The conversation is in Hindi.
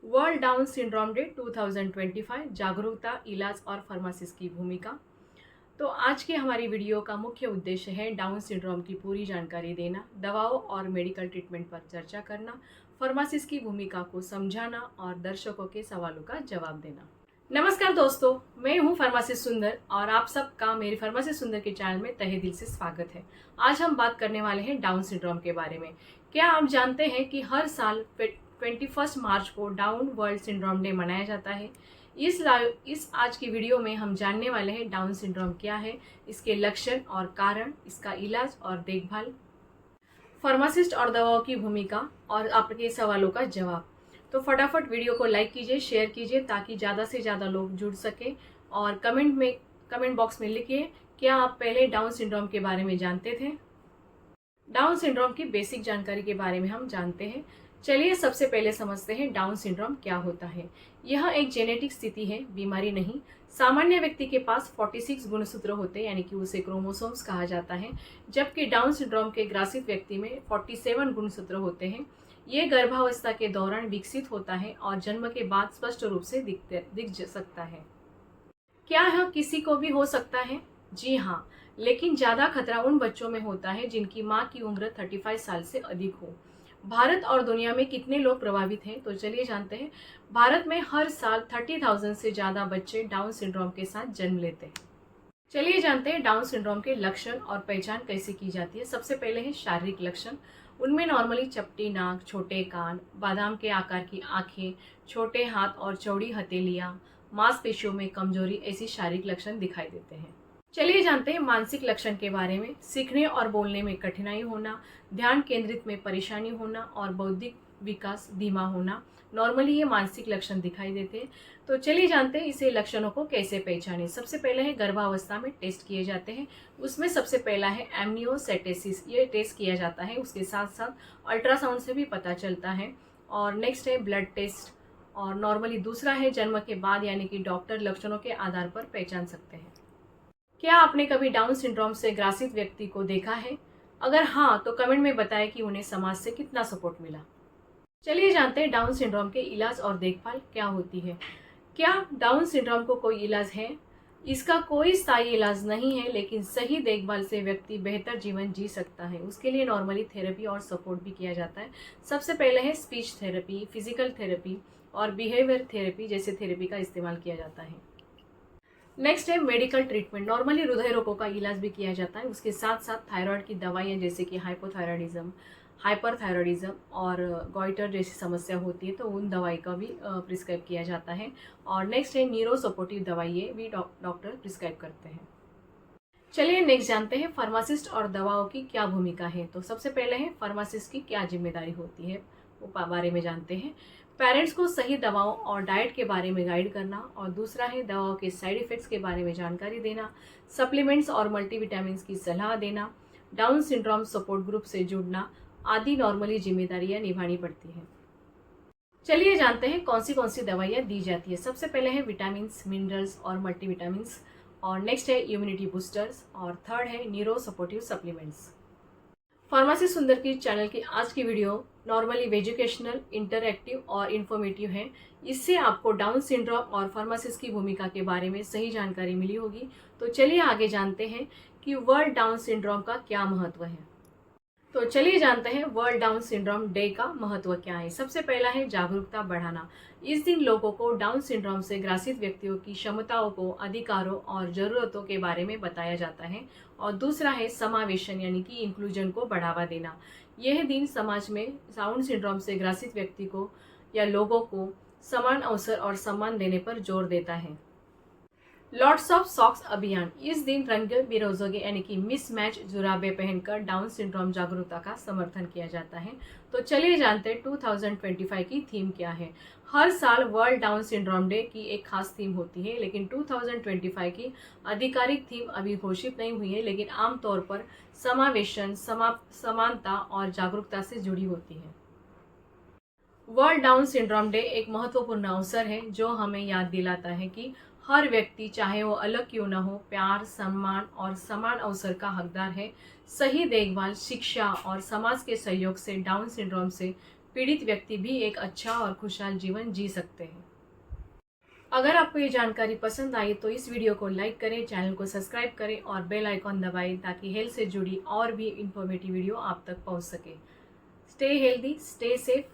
वर्ल्ड डाउन सिंड्रोम डे 2025 जागरूकता, इलाज और फार्मासिस्ट की भूमिका। तो आज की हमारी वीडियो का मुख्य उद्देश्य है डाउन सिंड्रोम की पूरी जानकारी देना, दवाओं और मेडिकल ट्रीटमेंट पर चर्चा करना, फार्मासिस्ट की भूमिका को समझाना और दर्शकों के सवालों का जवाब देना। नमस्कार दोस्तों, मैं हूं फार्मासिस्ट सुंदर और आप सबका मेरी फार्मासिस्ट सुंदर के चैनल में तहे दिल से स्वागत है। आज हम बात करने वाले हैं डाउन सिंड्रोम के बारे में। क्या आप जानते हैं कि हर साल 21 मार्च को डाउन वर्ल्ड सिंड्रोम डे मनाया जाता है। इस आज की वीडियो में हम जानने वाले हैं डाउन सिंड्रोम क्या है, इसके लक्षण और कारण, इसका इलाज और देखभाल, फार्मासिस्ट और दवाओं की भूमिका और आपके सवालों का जवाब। तो फटाफट वीडियो को लाइक कीजिए, शेयर कीजिए ताकि ज़्यादा से ज़्यादा लोग जुड़ सके। और कमेंट बॉक्स में लिखिए, क्या आप पहले डाउन सिंड्रोम के बारे में जानते थे। डाउन सिंड्रोम की बेसिक जानकारी के बारे में हम जानते हैं। चलिए सबसे पहले समझते हैं डाउन सिंड्रोम क्या होता है। यह एक जेनेटिक स्थिति है, बीमारी नहीं। सामान्य व्यक्ति के पास 46 गुणसूत्र होते हैं, यानी कि उसे क्रोमोसोम्स कहा जाता है, जबकि डाउन सिंड्रोम के ग्रसित व्यक्ति में 47 गुणसूत्र होते हैं। ये गर्भावस्था के दौरान विकसित होता है और जन्म के बाद स्पष्ट रूप से दिख सकता है। क्या यह किसी को भी हो सकता है? जी हाँ, लेकिन ज़्यादा खतरा उन बच्चों में होता है जिनकी माँ की उम्र 35 साल से अधिक हो। भारत और दुनिया में कितने लोग प्रभावित हैं, तो चलिए जानते हैं। भारत में हर साल 30,000 से ज़्यादा बच्चे डाउन सिंड्रोम के साथ जन्म लेते हैं। चलिए जानते हैं डाउन सिंड्रोम के लक्षण और पहचान कैसे की जाती है। सबसे पहले है शारीरिक लक्षण। उनमें नॉर्मली चपटी नाक, छोटे कान, बादाम के आकार की आंखें, छोटे हाथ और चौड़ी हथेलियां, मांसपेशियों में कमजोरी, ऐसी शारीरिक लक्षण दिखाई देते हैं। चलिए जानते हैं मानसिक लक्षण के बारे में। सीखने और बोलने में कठिनाई होना, ध्यान केंद्रित में परेशानी होना और बौद्धिक विकास धीमा होना, नॉर्मली ये मानसिक लक्षण दिखाई देते हैं। तो चलिए जानते हैं इसे लक्षणों को कैसे पहचानें। सबसे पहले है गर्भावस्था में टेस्ट किए जाते हैं। उसमें सबसे पहला है एमनियोसेटेसिस, ये टेस्ट किया जाता है। उसके साथ साथ अल्ट्रासाउंड से भी पता चलता है। और नेक्स्ट है ब्लड टेस्ट। और नॉर्मली दूसरा है जन्म के बाद, यानी कि डॉक्टर लक्षणों के आधार पर पहचान सकते हैं। क्या आपने कभी डाउन सिंड्रोम से ग्रसित व्यक्ति को देखा है? अगर हाँ, तो कमेंट में बताएं कि उन्हें समाज से कितना सपोर्ट मिला। चलिए जानते हैं डाउन सिंड्रोम के इलाज और देखभाल क्या होती है। क्या डाउन सिंड्रोम को कोई इलाज है? इसका कोई स्थायी इलाज नहीं है, लेकिन सही देखभाल से व्यक्ति बेहतर जीवन जी सकता है। उसके लिए नॉर्मली थेरेपी और सपोर्ट भी किया जाता है। सबसे पहले है स्पीच थेरेपी, फिजिकल थेरेपी और बिहेवियर थेरेपी जैसे थेरेपी का इस्तेमाल किया जाता है। नेक्स्ट है मेडिकल ट्रीटमेंट। नॉर्मली हृदय रोगों का इलाज भी किया जाता है। उसके साथ साथ थायराइड की दवाइयाँ जैसे कि हाइपोथायराइडिज्म, हाइपरथायराइडिज्म और गॉइटर जैसी समस्या होती है, तो उन दवाई का भी प्रिस्क्राइब किया जाता है। और नेक्स्ट है न्यूरो सपोर्टिव दवाइयाँ भी डॉक्टर प्रिस्क्राइब करते हैं। चलिए नेक्स्ट जानते हैं फार्मासिस्ट और दवाओं की क्या भूमिका है। तो सबसे पहले है फार्मासिस्ट की क्या जिम्मेदारी होती है, वो बारे में जानते हैं। पेरेंट्स को सही दवाओं और डाइट के बारे में गाइड करना। और दूसरा है दवाओं के साइड इफ़ेक्ट्स के बारे में जानकारी देना, सप्लीमेंट्स और मल्टीविटामिन की सलाह देना, डाउन सिंड्रोम सपोर्ट ग्रुप से जुड़ना आदि नॉर्मली जिम्मेदारियां निभानी पड़ती हैं। चलिए जानते हैं कौन सी दवाइयाँ दी जाती है। सबसे पहले है विटामिन, मिनरल्स और मल्टीविटामिन। और नेक्स्ट है इम्यूनिटी बूस्टर्स। और थर्ड है न्यूरो सपोर्टिव सप्लीमेंट्स। फार्मेसी सुंदर की चैनल की आज की वीडियो नॉर्मली एजुकेशनल, इंटरएक्टिव और इन्फॉर्मेटिव है। इससे आपको डाउन सिंड्रोम और फार्मासिस्ट की भूमिका के बारे में सही जानकारी मिली होगी। तो चलिए आगे जानते हैं कि वर्ल्ड डाउन सिंड्रोम का क्या महत्व है। तो चलिए जानते हैं वर्ल्ड डाउन सिंड्रोम डे का महत्व क्या है। सबसे पहला है जागरूकता बढ़ाना। इस दिन लोगों को डाउन सिंड्रोम से ग्रसित व्यक्तियों की क्षमताओं को, अधिकारों और ज़रूरतों के बारे में बताया जाता है। और दूसरा है समावेशन, यानी कि इंक्लूजन को बढ़ावा देना। यह दिन समाज में डाउन सिंड्रोम से ग्रसित व्यक्ति को या लोगों को समान अवसर और सम्मान देने पर जोर देता है। लॉट्स ऑफ सॉक्स अभियान। इस दिन रंग बिरंगे यानी कि मिसमैच जुराबे पहनकर डाउन सिंड्रोम जागरूकता का समर्थन किया जाता है। तो चलिए जानते हैं 2025 की थीम क्या है। हर साल वर्ल्ड डाउन सिंड्रोम डे की एक खास थीम होती है, लेकिन 2025 की आधिकारिक थीम अभी घोषित नहीं हुई है, लेकिन आमतौर पर समावेशन, समानता और जागरूकता से जुड़ी होती है। वर्ल्ड डाउन सिंड्रोम डे एक महत्वपूर्ण अवसर है जो हमें याद दिलाता है कि हर व्यक्ति, चाहे वो अलग क्यों न हो, प्यार, सम्मान और समान अवसर का हकदार है। सही देखभाल, शिक्षा और समाज के सहयोग से डाउन सिंड्रोम से पीड़ित व्यक्ति भी एक अच्छा और खुशहाल जीवन जी सकते हैं। अगर आपको ये जानकारी पसंद आई तो इस वीडियो को लाइक करें, चैनल को सब्सक्राइब करें और बेल आइकॉन दबाएं ताकि हेल्थ से जुड़ी और भी इंफॉर्मेटिव वीडियो आप तक पहुंच सके। Stay healthy, stay safe.